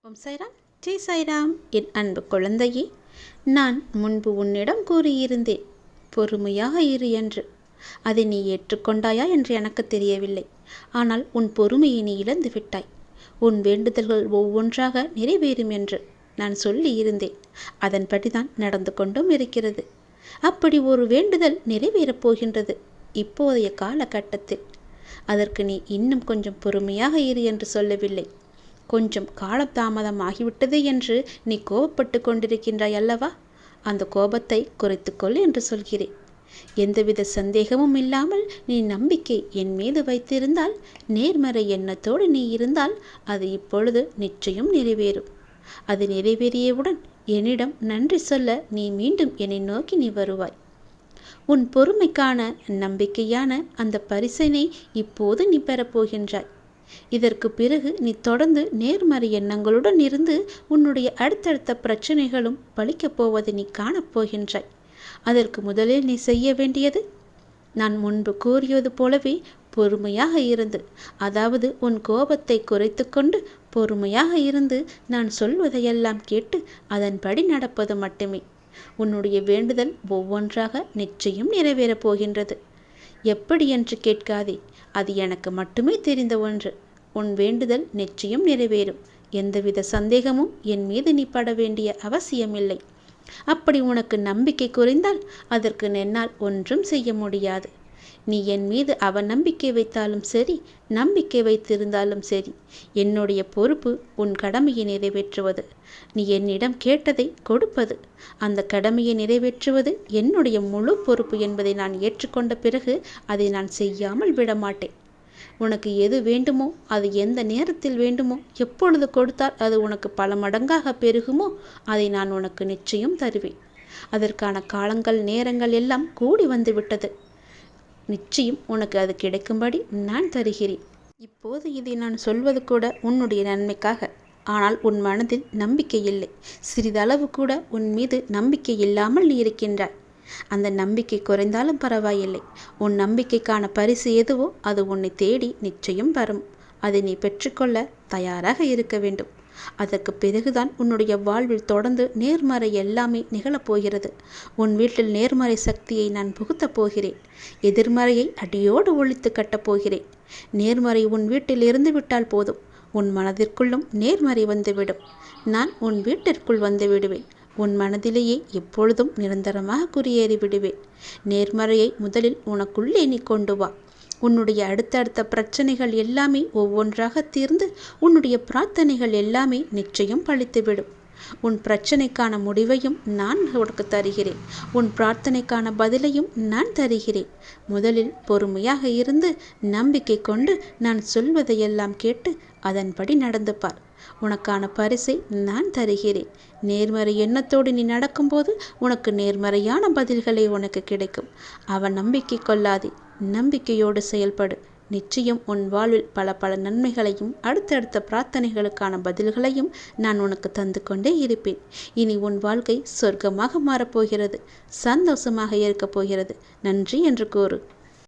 ஓம் சாய்ராம், ஜெய் சாய்ராம். என் அன்பு குழந்தையே, நான் முன்பு உன்னிடம் கூறியிருந்தேன், பொறுமையாக இரு என்று. அதை நீ ஏற்றுக்கொண்டாயா என்று எனக்கு தெரியவில்லை. ஆனால் உன் பொறுமையை நீ இழந்து விட்டாய். உன் வேண்டுதல்கள் ஒவ்வொன்றாக நிறைவேறும் என்று நான் சொல்லி இருந்தேன். அதன்படிதான் நடந்து கொண்டும் இருக்கிறது. அப்படி ஒரு வேண்டுதல் நிறைவேறப் போகின்றது இப்போதைய காலகட்டத்தில். அதற்கு நீ இன்னும் கொஞ்சம் பொறுமையாக இரு என்று சொல்லவில்லை. கொஞ்சம் காலதாமதம் ஆகிவிட்டது என்று நீ கோபப்பட்டு கொண்டிருக்கின்றாய் அல்லவா? அந்த கோபத்தை குறைத்துக்கொள் என்று சொல்கிறேன். எந்தவித சந்தேகமும் இல்லாமல் நீ நம்பிக்கை என் மீது வைத்திருந்தால், நேர்மறை எண்ணத்தோடு நீ இருந்தால், அது இப்பொழுது நிச்சயம் நிறைவேறும். அது நிறைவேறியவுடன் என்னிடம் நன்றி சொல்ல நீ மீண்டும் என்னை நோக்கி நீ வருவாய். உன் பொறுமைக்கான நம்பிக்கையான அந்த பரிசினை இப்போது நீ பெறப்போகின்றாய். இதற்கு பிறகு நீ தொடர்ந்து நேர்மறை எண்ணங்களுடன் இருந்து உன்னுடைய அடுத்தடுத்த பிரச்சனைகளும் பலிக்கப் போவதை நீ காணப்போகின்றாய். அதற்கு முதலில் நீ செய்ய வேண்டியது, நான் முன்பு கூறியது போலவே பொறுமையாக இருந்து, அதாவது உன் கோபத்தை குறைத்து கொண்டு பொறுமையாக இருந்து நான் சொல்வதையெல்லாம் கேட்டு அதன்படி நடப்பது மட்டுமே. உன்னுடைய வேண்டுதல் ஒவ்வொன்றாக நிச்சயம் நிறைவேறப் போகின்றது. எப்படி என்று கேட்காதே, அது எனக்கு மட்டுமே தெரிந்த ஒன்று. உன் வேண்டுதல் நிச்சயம் நிறைவேறும். எந்தவித சந்தேகமும் என் மீது நீ பட வேண்டிய அவசியமில்லை. அப்படி உனக்கு நம்பிக்கை குறைந்தால் அதற்கு என்னால் ஒன்றும் செய்ய முடியாது. நீ என் மீது அவநம்பிக்கை வைத்தாலும் சரி, நம்பிக்கை வைத்திருந்தாலும் சரி, என்னுடைய பொறுப்பு உன் கடமையை நிறைவேற்றுவது. நீ என்னிடம் கேட்டதை கொடுப்பது. அந்த கடமையை நிறைவேற்றுவது என்னுடைய முழு பொறுப்பு என்பதை நான் ஏற்றுக்கொண்ட பிறகு அதை நான் செய்யாமல் விடமாட்டேன். உனக்கு எது வேண்டுமோ, அது எந்த நேரத்தில் வேண்டுமோ, எப்பொழுது கொடுத்தால் அது உனக்கு பல மடங்காக பெருகுமோ, அதை நான் உனக்கு நிச்சயம் தருவேன். அதற்கான காலங்கள் நேரங்கள் எல்லாம் கூடி வந்து விட்டது. நிச்சயம் உனக்கு அது கிடைக்கும்படி நான் தருகிறேன். இப்போது இதை நான் சொல்வது கூட உன்னுடைய நன்மைக்காக. ஆனால் உன் மனதில் நம்பிக்கை இல்லை. சிறிதளவு கூட உன் மீது நம்பிக்கை இல்லாமல் நீ இருக்கின்றாய். அந்த நம்பிக்கை குறைந்தாலும் பரவாயில்லை. உன் நம்பிக்கைக்கான பரிசு எதுவோ அது உன்னை தேடி நிச்சயம் வரும். அதை நீ பெற்றுக்கொள்ள தயாராக இருக்க வேண்டும். அதற்கு பிறகுதான் உன்னுடைய வாழ்வில் தொடர்ந்து நேர்மறை எல்லாமே நிகழப்போகிறது. உன் வீட்டில் நேர்மறை சக்தியை நான் புகுத்தப் போகிறேன். எதிர்மறையை அடியோடு ஒழித்து கட்டப் போகிறேன். நேர்மறை உன் வீட்டில் இருந்து விட்டால் போதும், உன் மனதிற்குள்ளும் நேர்மறை வந்துவிடும். நான் உன் வீட்டிற்குள் வந்து விடுவேன். உன் மனதிலேயே எப்பொழுதும் நிரந்தரமாக குடியேறி விடுவேன். நேர்மறையை முதலில் உனக்குள்ளே நீ கொண்டு வா. உன்னுடைய அடுத்தடுத்த பிரச்சனைகள் எல்லாமே ஒவ்வொன்றாக தீர்ந்து உன்னுடைய பிரார்த்தனைகள் எல்லாமே நிச்சயம் பலித்துவிடும். உன் பிரச்சனைக்கான முடிவையும் நான் உனக்கு தருகிறேன். உன் பிரார்த்தனைக்கான பதிலையும் நான் தருகிறேன். முதலில் பொறுமையாக இருந்து நம்பிக்கை கொண்டு நான் சொல்வதையெல்லாம் கேட்டு அதன்படி நடந்து பார். உனக்கான பரிசை நான் தருகிறேன். நேர்மறை எண்ணத்தோடு நீ நடக்கும்போது உனக்கு நேர்மறையான பதில்களை உனக்கு கிடைக்கும். அவன் நம்பிக்கை கொள்ளாதே, நம்பிக்கையோடு செயல்படு. நிச்சயம் உன் வாழ்வில் பல பல நன்மைகளையும் அடுத்தடுத்த பிரார்த்தனைகளுக்கான பதில்களையும் நான் உனக்கு தந்து கொண்டே இருப்பேன். இனி உன் வாழ்க்கை சொர்க்கமாக மாறப்போகிறது. சந்தோஷமாக இருக்கப் போகிறது. நன்றி என்று கூறு.